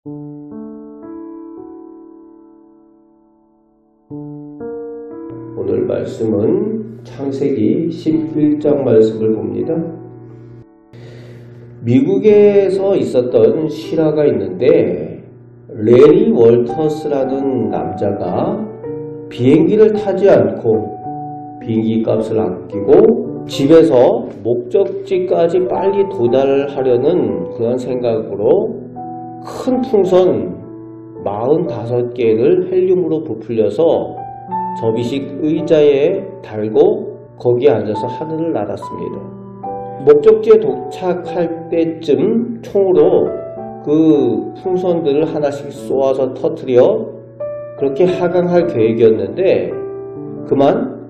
오늘 말씀은 창세기 11장 말씀을 봅니다. 미국에서 있었던 실화가 있는데 레리 월터스라는 남자가 비행기를 타지 않고 비행기 값을 아끼고 집에서 목적지까지 빨리 도달하려는 그런 생각으로 큰 풍선 45개를 헬륨으로 부풀려서 접이식 의자에 달고 거기에 앉아서 하늘을 날았습니다. 목적지에 도착할 때쯤 총으로 그 풍선들을 하나씩 쏘아서 터뜨려 그렇게 하강할 계획이었는데 그만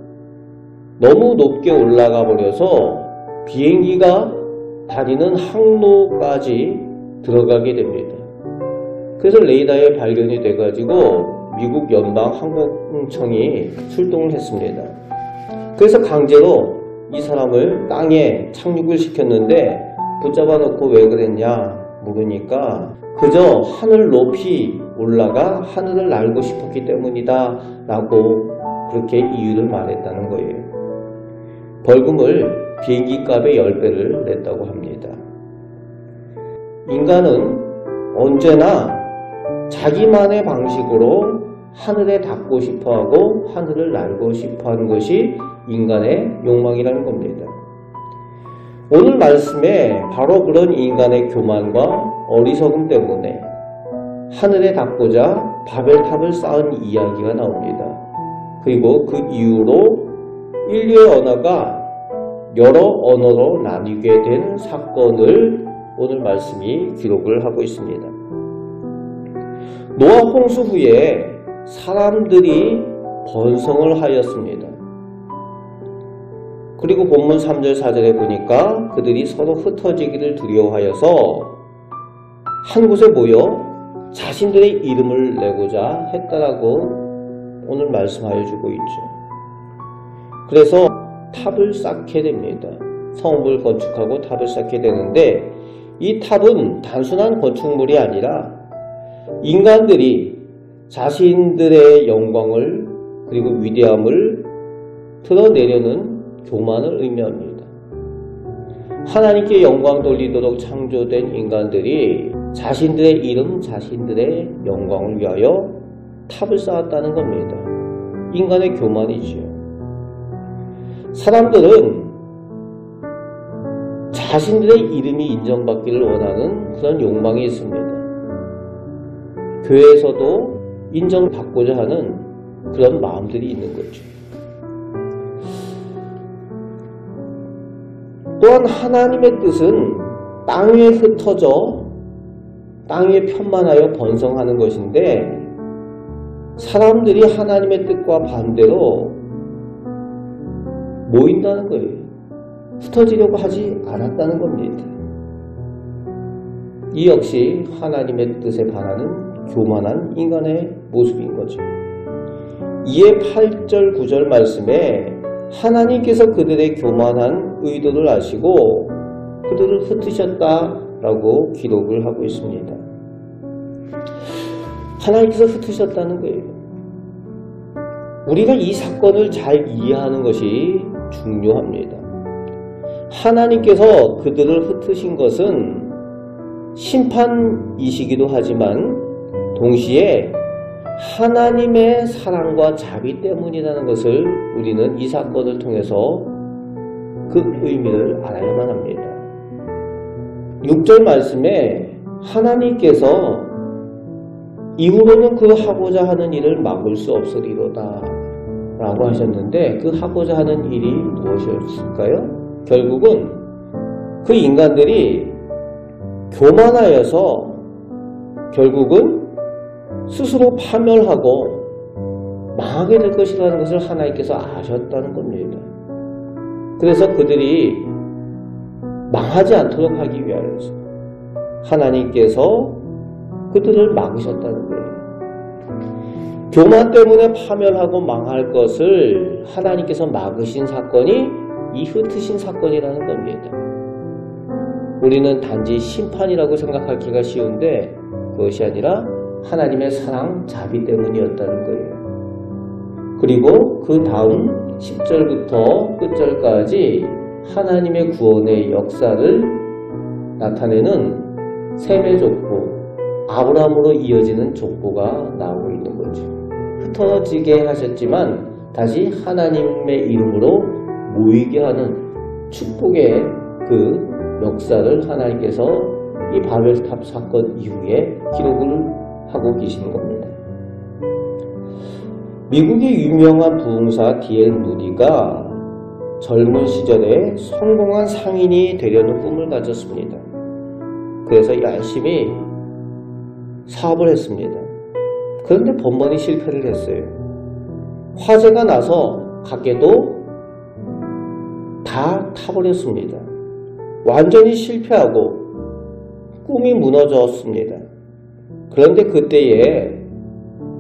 너무 높게 올라가 버려서 비행기가 다니는 항로까지 들어가게 됩니다. 그래서 레이더에 발견이 돼가지고 미국 연방항공청이 출동을 했습니다. 그래서 강제로 이 사람을 땅에 착륙을 시켰는데 붙잡아 놓고 왜 그랬냐 물으니까 그저 하늘 높이 올라가 하늘을 날고 싶었기 때문이다 라고 그렇게 이유를 말했다는 거예요. 벌금을 비행기 값의 10배를 냈다고 합니다. 인간은 언제나 자기만의 방식으로 하늘에 닿고 싶어하고 하늘을 날고 싶어하는 것이 인간의 욕망이라는 겁니다. 오늘 말씀에 바로 그런 인간의 교만과 어리석음 때문에 하늘에 닿고자 바벨탑을 쌓은 이야기가 나옵니다. 그리고 그 이후로 인류의 언어가 여러 언어로 나뉘게 된 사건을 오늘 말씀이 기록을 하고 있습니다. 노아 홍수 후에 사람들이 번성을 하였습니다. 그리고 본문 3절 4절에 보니까 그들이 서로 흩어지기를 두려워하여서 한 곳에 모여 자신들의 이름을 내고자 했다라고 오늘 말씀하여 주고 있죠. 그래서 탑을 쌓게 됩니다. 성읍을 건축하고 탑을 쌓게 되는데 이 탑은 단순한 건축물이 아니라 인간들이 자신들의 영광을 그리고 위대함을 드러내려는 교만을 의미합니다. 하나님께 영광 돌리도록 창조된 인간들이 자신들의 이름, 자신들의 영광을 위하여 탑을 쌓았다는 겁니다. 인간의 교만이지요. 사람들은 자신들의 이름이 인정받기를 원하는 그런 욕망이 있습니다. 교회에서도 인정받고자 하는 그런 마음들이 있는 거죠. 또한 하나님의 뜻은 땅 위에 흩어져 땅 위에 편만하여 번성하는 것인데 사람들이 하나님의 뜻과 반대로 모인다는 거예요. 흩어지려고 하지 않았다는 겁니다. 이 역시 하나님의 뜻에 반하는 교만한 인간의 모습인 거죠. 이에 8절 9절 말씀에 하나님께서 그들의 교만한 의도를 아시고 그들을 흩으셨다라고 기록을 하고 있습니다. 하나님께서 흩으셨다는 거예요. 우리가 이 사건을 잘 이해하는 것이 중요합니다. 하나님께서 그들을 흩으신 것은 심판이시기도 하지만 동시에 하나님의 사랑과 자비 때문이라는 것을 우리는 이 사건을 통해서 그 의미를 알아야만 합니다. 6절 말씀에 하나님께서 이후로는 그 하고자 하는 일을 막을 수 없으리로다 라고 하셨는데 그 하고자 하는 일이 무엇이었을까요? 결국은 그 인간들이 교만하여서 결국은 스스로 파멸하고 망하게 될 것이라는 것을 하나님께서 아셨다는 겁니다. 그래서 그들이 망하지 않도록 하기 위하여서 하나님께서 그들을 막으셨다는 거예요. 교만 때문에 파멸하고 망할 것을 하나님께서 막으신 사건이 이 흩으신 사건이라는 겁니다. 우리는 단지 심판이라고 생각하기가 쉬운데 그것이 아니라 하나님의 사랑, 자비 때문이었다는 거예요. 그리고 그 다음 10절부터 끝절까지 하나님의 구원의 역사를 나타내는 셈의 족보, 아브라함으로 이어지는 족보가 나오고 있는 거죠. 흩어지게 하셨지만 다시 하나님의 이름으로 모이게 하는 축복의 그 역사를 하나님께서 이 바벨탑 사건 이후에 기록을 하고 계시는 겁니다. 미국의 유명한 부흥사 D.L. 무디가 젊은 시절에 성공한 상인이 되려는 꿈을 가졌습니다. 그래서 열심히 사업을 했습니다. 그런데 번번이 실패를 했어요. 화재가 나서 가게도 다 타버렸습니다. 완전히 실패하고 꿈이 무너졌습니다. 그런데 그때에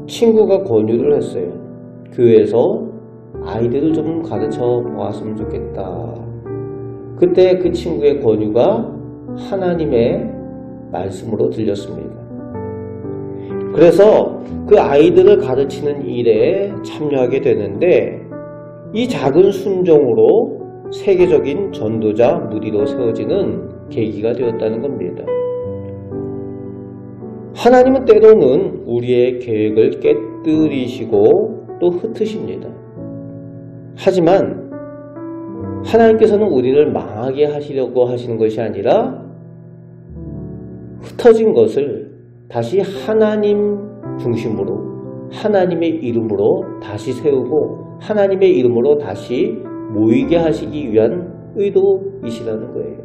친구가 권유를 했어요. 교회에서 아이들을 좀 가르쳐 보았으면 좋겠다. 그때 그 친구의 권유가 하나님의 말씀으로 들렸습니다. 그래서 그 아이들을 가르치는 일에 참여하게 되는데 이 작은 순종으로 세계적인 전도자 무디로 세워지는 계기가 되었다는 겁니다. 하나님은 때로는 우리의 계획을 깨뜨리시고 또 흩으십니다. 하지만 하나님께서는 우리를 망하게 하시려고 하시는 것이 아니라 흩어진 것을 다시 하나님 중심으로 하나님의 이름으로 다시 세우고 하나님의 이름으로 다시 모이게 하시기 위한 의도이시라는 거예요.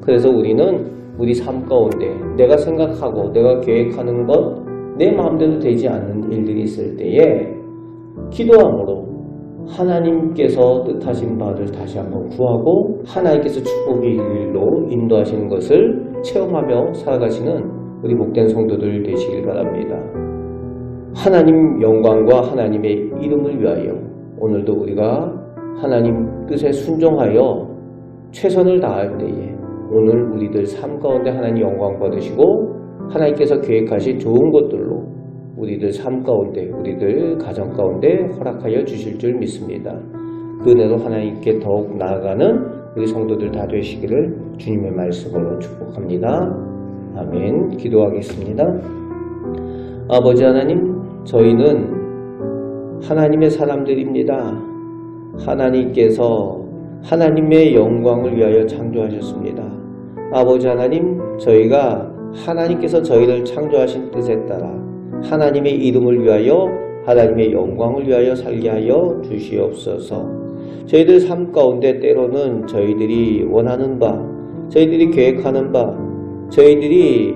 그래서 우리는 우리 삶 가운데 내가 생각하고 내가 계획하는 것 내 마음대로 되지 않는 일들이 있을 때에 기도함으로 하나님께서 뜻하신 바를 다시 한번 구하고 하나님께서 축복의 길로 인도하시는 것을 체험하며 살아가시는 우리 복된 성도들 되시길 바랍니다. 하나님 영광과 하나님의 이름을 위하여 오늘도 우리가 하나님 뜻에 순종하여 최선을 다할 때에 오늘 우리들 삶 가운데 하나님 영광 받으시고 하나님께서 계획하신 좋은 것들로 우리들 삶 가운데 우리들 가정 가운데 허락하여 주실 줄 믿습니다. 그 은혜로 하나님께 더욱 나아가는 우리 성도들 다 되시기를 주님의 말씀으로 축복합니다. 아멘. 기도하겠습니다. 아버지 하나님, 저희는 하나님의 사람들입니다. 하나님께서 하나님의 영광을 위하여 창조하셨습니다. 아버지 하나님, 저희가 하나님께서 저희를 창조하신 뜻에 따라 하나님의 이름을 위하여 하나님의 영광을 위하여 살게 하여 주시옵소서. 저희들 삶 가운데 때로는 저희들이 원하는 바, 저희들이 계획하는 바, 저희들이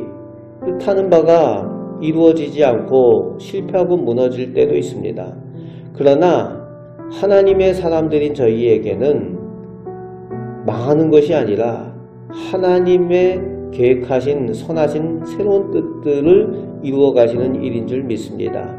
뜻하는 바가 이루어지지 않고 실패하고 무너질 때도 있습니다. 그러나 하나님의 사람들인 저희에게는 망하는 것이 아니라 하나님의 계획하신 선하신 새로운 뜻들을 이루어 가시는 일인 줄 믿습니다.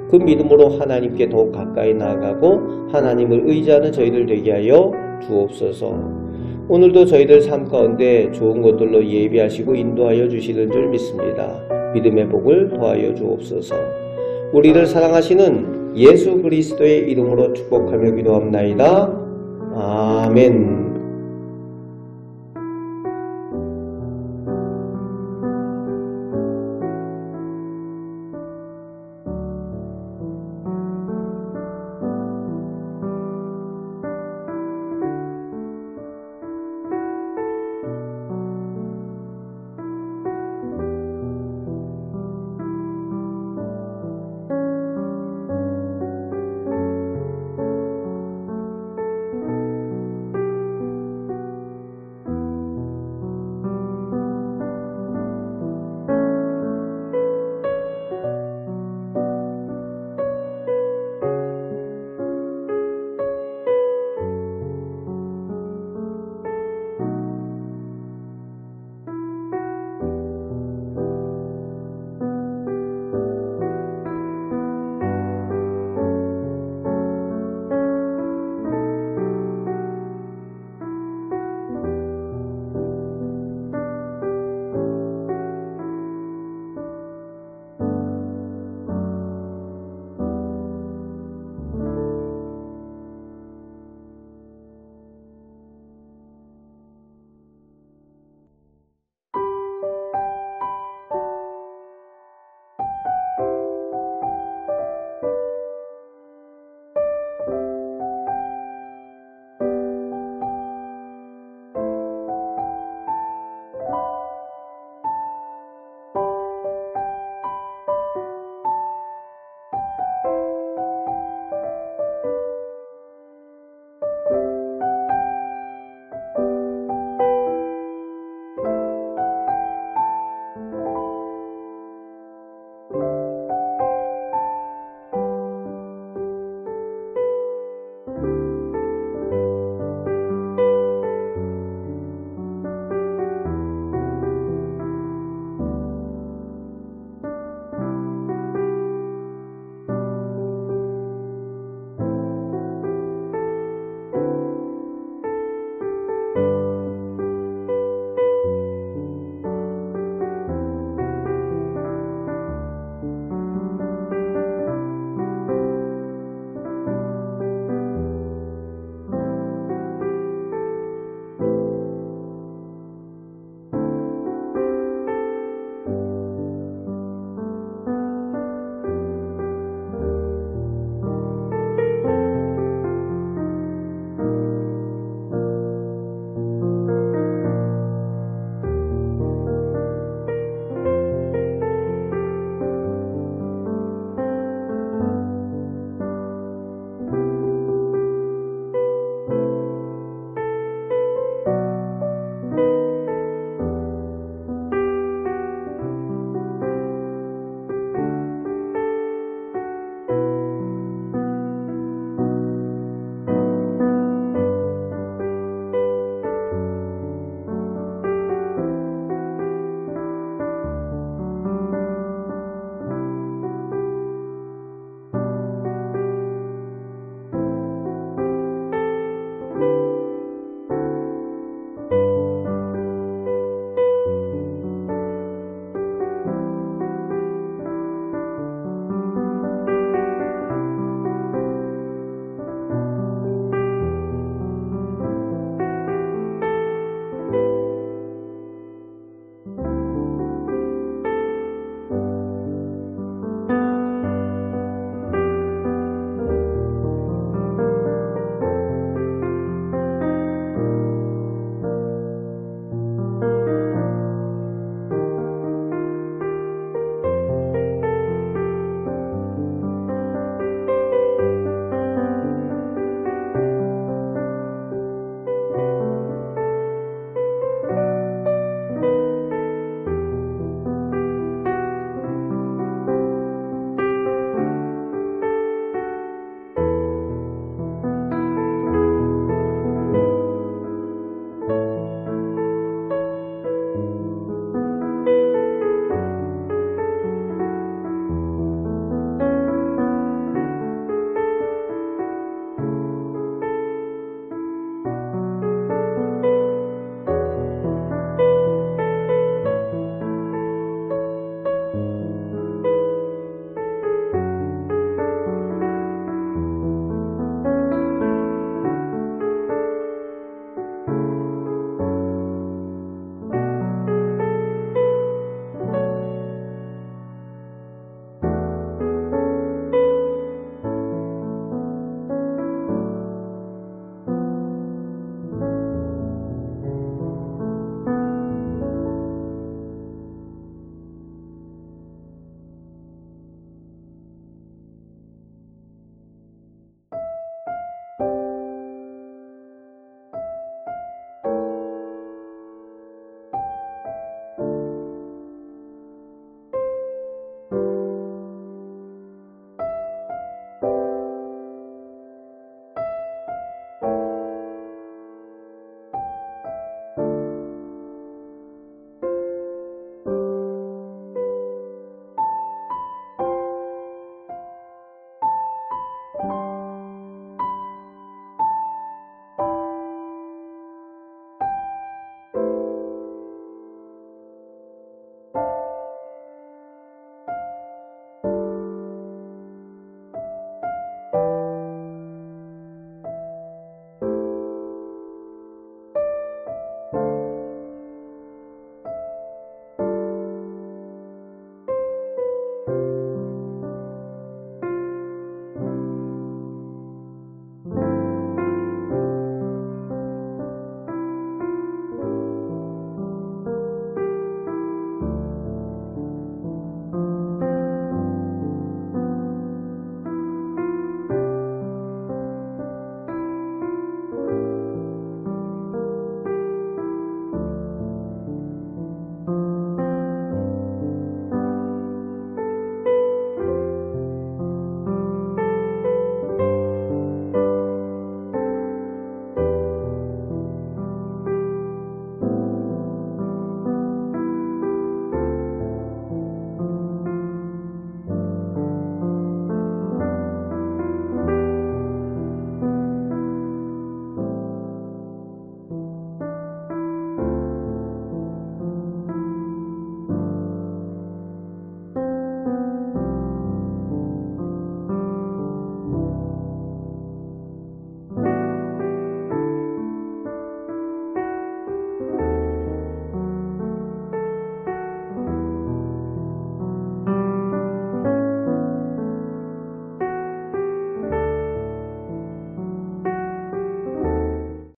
그 믿음으로 하나님께 더욱 가까이 나아가고 하나님을 의지하는 저희들 되게 하여 주옵소서. 오늘도 저희들 삶 가운데 좋은 것들로 예비하시고 인도하여 주시는 줄 믿습니다. 믿음의 복을 더하여 주옵소서. 우리를 사랑하시는 예수 그리스도의 이름으로 축복하며 기도합나이다. 아멘.